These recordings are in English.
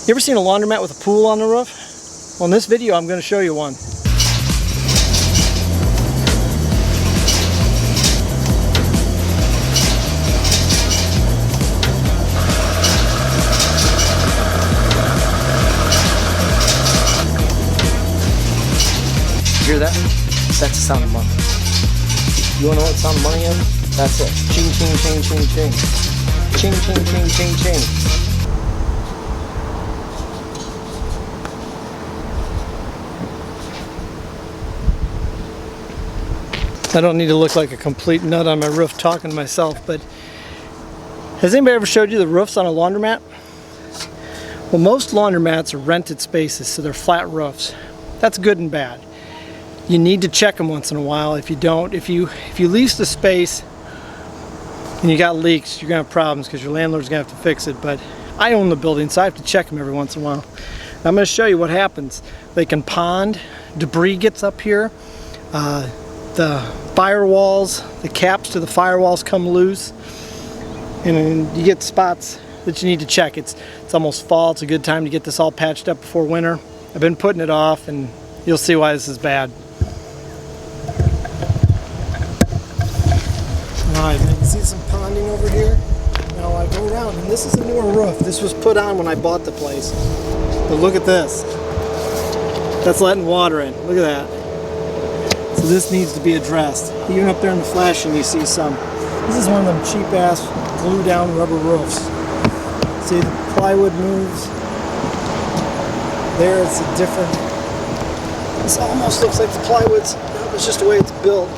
You ever seen a laundromat with a pool on the roof? Well, in this video I'm going to show you one. You hear that? That's the sound of money. You want to know what the sound of money is? That's it. Ching, ching, ching, ching, ching. Ching, ching, ching, ching, ching. I don't need to look like a complete nut on my roof talking to myself, but has anybody ever showed you the roofs on a laundromat? Well, most laundromats are rented spaces, so they're flat roofs. That's good and bad. You need to check them once in a while. If you don't, if you lease the space and you got leaks, you're gonna have problems because your landlord's gonna have to fix it. But I own the building, so I have to check them every once in a while. I'm gonna show you what happens. They can pond, debris gets up here, the firewalls, the caps to the firewalls come loose, and you get spots that you need to check. It's almost fall. It's a good time to get this all patched up before winter. I've been putting it off, and you'll see why this is bad. Alright, now you can see some ponding over here. Now I go around, and this is a newer roof. This was put on when I bought the place. But look at this. That's letting water in. Look at that. So this needs to be addressed. Even up there in the flashing you see some. This is one of them cheap ass glue down rubber roofs. See, the plywood moves. There it's a different, this almost looks like the plywood's, it's just the way it's built.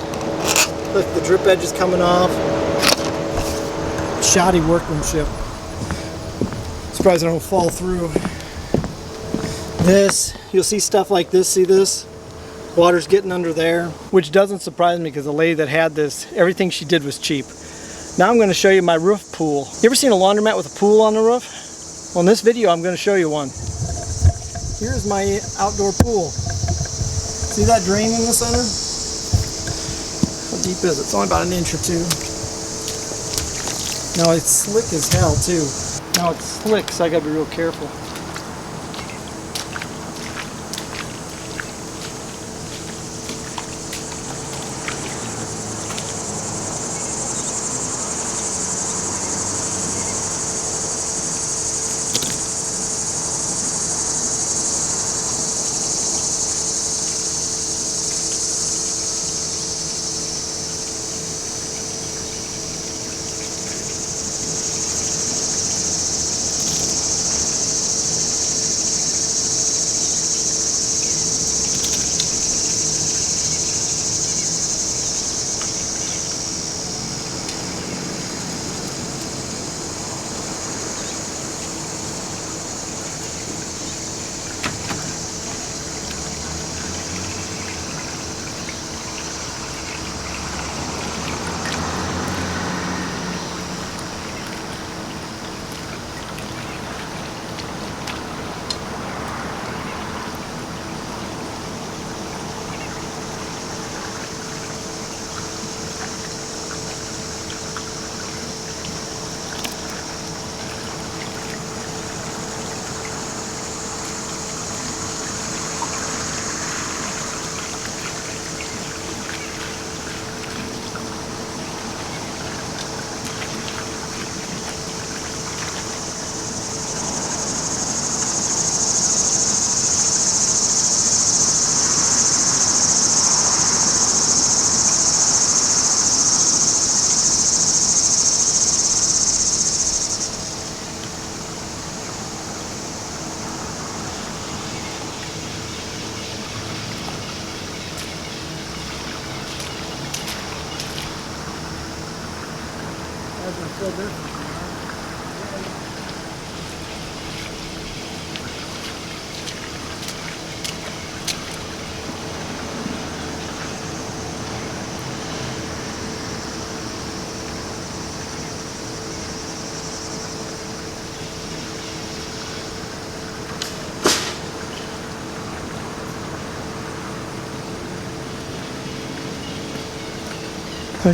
Look, the drip edge is coming off. Shoddy workmanship. Surprised I don't fall through. This, you'll see stuff like this, see this? Water's getting under there, which doesn't surprise me because the lady that had this, everything she did was cheap. Now I'm going to show you my roof pool. You ever seen a laundromat with a pool on the roof? Well, in this video I'm going to show you one. Here's my outdoor pool. See that drain in the center? How deep is it? It's only about an inch or two. Now it's slick as hell too. Now it's slick, so I gotta be real careful.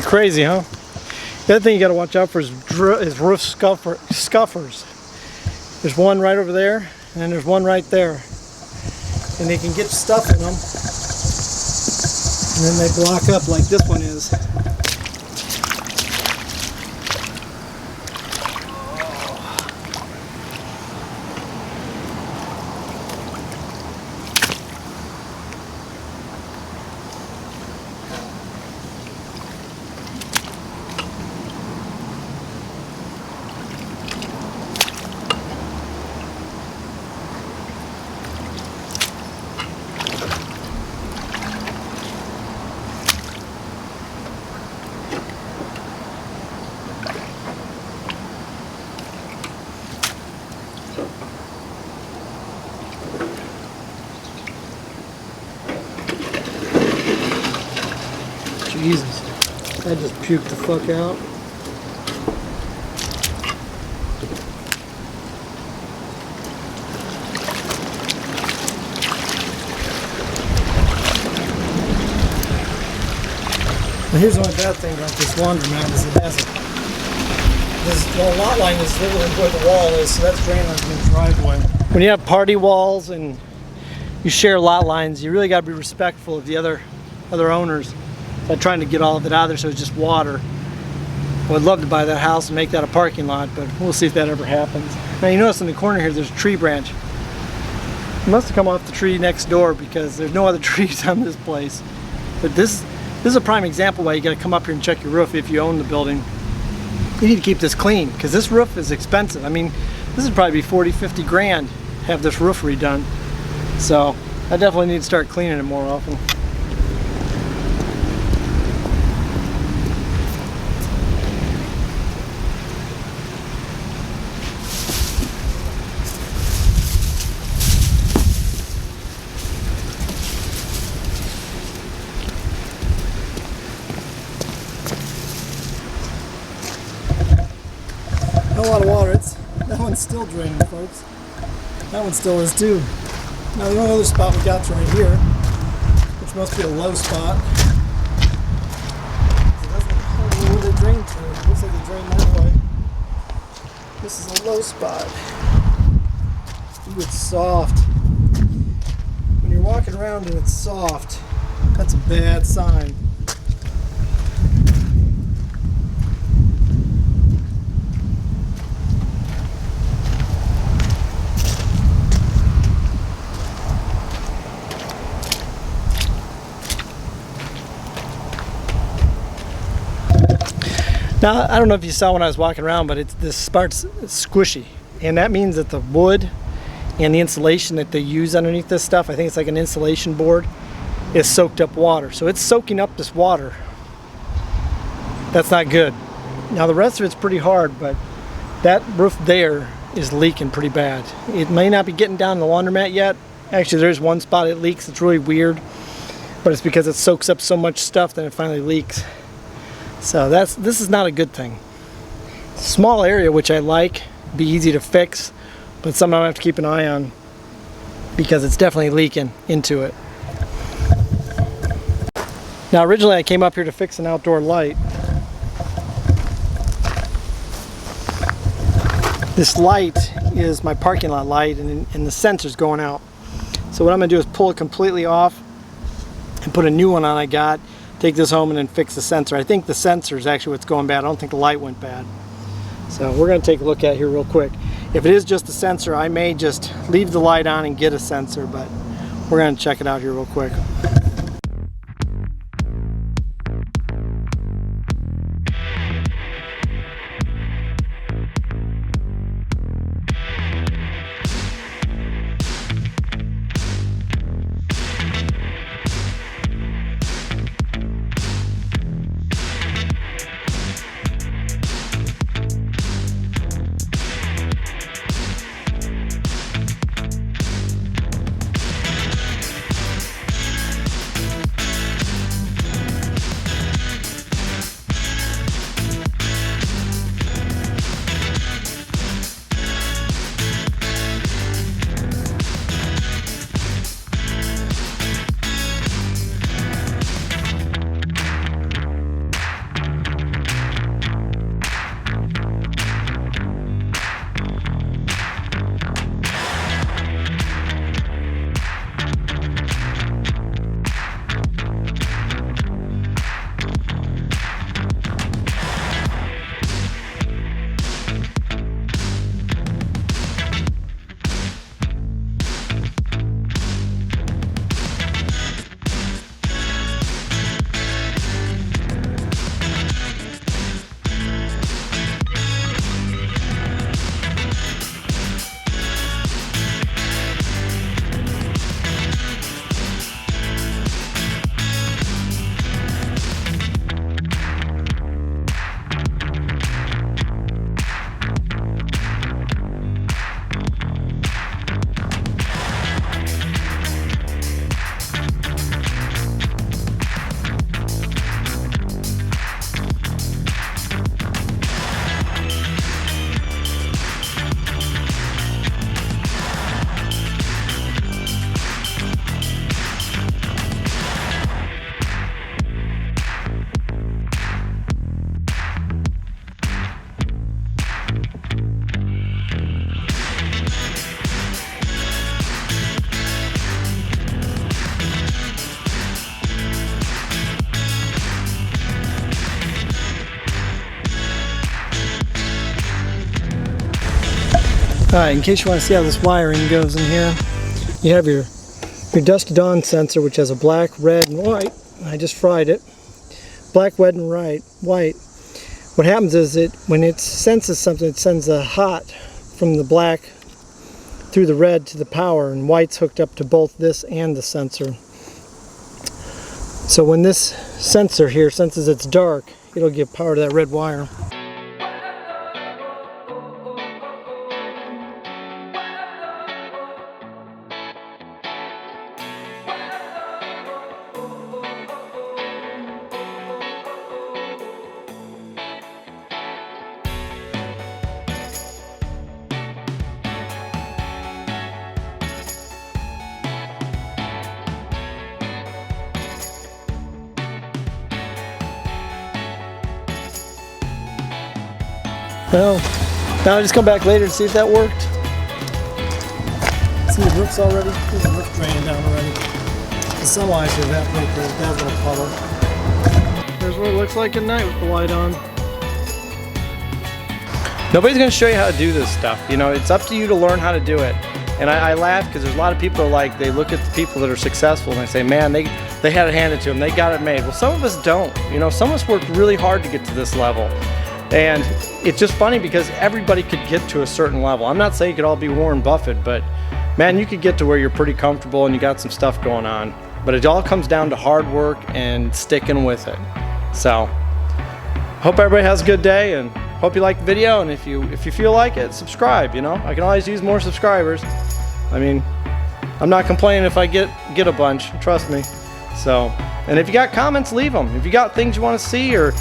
Crazy, huh? The other thing you got to watch out for is roof scuffers. There's one right over there. and then there's one right there. And they can get stuff in them, and then they block up like this one is. Jesus, that just puked the fuck out. Well, here's the only bad thing about this laundromat is it has the lot line is literally where the wall is, so that's draining onto the driveway. When you have party walls and you share lot lines, you really got to be respectful of the other owners. I'm trying to get all of it out of there so it's just water. I would love to buy that house and make that a parking lot, but we'll see if that ever happens. Now you notice in the corner here there's a tree branch. It must have come off the tree next door because there's no other trees on this place. But this is a prime example why you got to come up here and check your roof if you own the building. You need to keep this clean because this roof is expensive. I mean, this would probably be 40, 50 grand to have this roof redone. So I definitely need to start cleaning it more often. A lot of water. That one's still draining, folks. That one still is too. Now the only other spot we got's right here, which must be a low spot. It doesn't know where they drain to. It looks like they drain that way. This is a low spot. Ooh, it's soft. When you're walking around and it's soft, that's a bad sign. Now, I don't know if you saw when I was walking around, but this part's squishy. And that means that the wood and the insulation that they use underneath this stuff, I think it's like an insulation board, is soaked up water. So it's soaking up this water. That's not good. Now the rest of it's pretty hard, but that roof there is leaking pretty bad. It may not be getting down the laundromat yet. Actually, there's one spot it leaks. It's really weird, but it's because it soaks up so much stuff that it finally leaks. So this is not a good thing. Small area, which I like, be easy to fix, but something I have to keep an eye on because it's definitely leaking into it. Now originally I came up here to fix an outdoor light. This light is my parking lot light and the sensor's going out. So what I'm going to do is pull it completely off and put a new one on I got. Take this home and then fix the sensor. I think the sensor is actually what's going bad. I don't think the light went bad. So we're going to take a look at it here real quick. If it is just the sensor, I may just leave the light on and get a sensor, but we're going to check it out here real quick. Alright, in case you want to see how this wiring goes in here, you have your dusk dawn sensor, which has a black, red, and white. I just fried it. Black, red, and white. What happens is when it senses something, it sends a hot from the black through the red to the power, and white's hooked up to both this and the sensor. So when this sensor here senses it's dark, it'll give power to that red wire. Well, now I just come back later to see if that worked. See the roof's already? There's the roof draining down already. The sunlight should evaporate that little puddle. There's what it looks like at night with the light on. Nobody's going to show you how to do this stuff. You know, it's up to you to learn how to do it. And I laugh because there's a lot of people like, they look at the people that are successful and they say, man, they had it handed to them, they got it made. Well, some of us don't. You know, some of us worked really hard to get to this level. And it's just funny because everybody could get to a certain level. I'm not saying you could all be Warren Buffett, but man, you could get to where you're pretty comfortable and you got some stuff going on. But it all comes down to hard work and sticking with it. So, hope everybody has a good day and hope you like the video. And if you feel like it, subscribe. You know, I can always use more subscribers. I mean, I'm not complaining if I get a bunch. Trust me. So, and if you got comments, leave them. If you got things you want to see or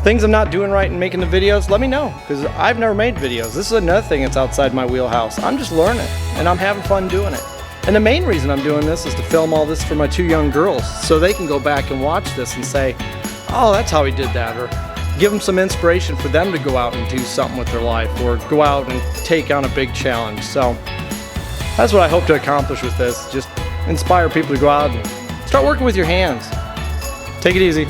things I'm not doing right in making the videos, let me know, because I've never made videos. This is another thing that's outside my wheelhouse. I'm just learning and I'm having fun doing it. And the main reason I'm doing this is to film all this for my 2 young girls so they can go back and watch this and say, oh, that's how he did that, or give them some inspiration for them to go out and do something with their life or go out and take on a big challenge. So that's what I hope to accomplish with this, just inspire people to go out and start working with your hands. Take it easy.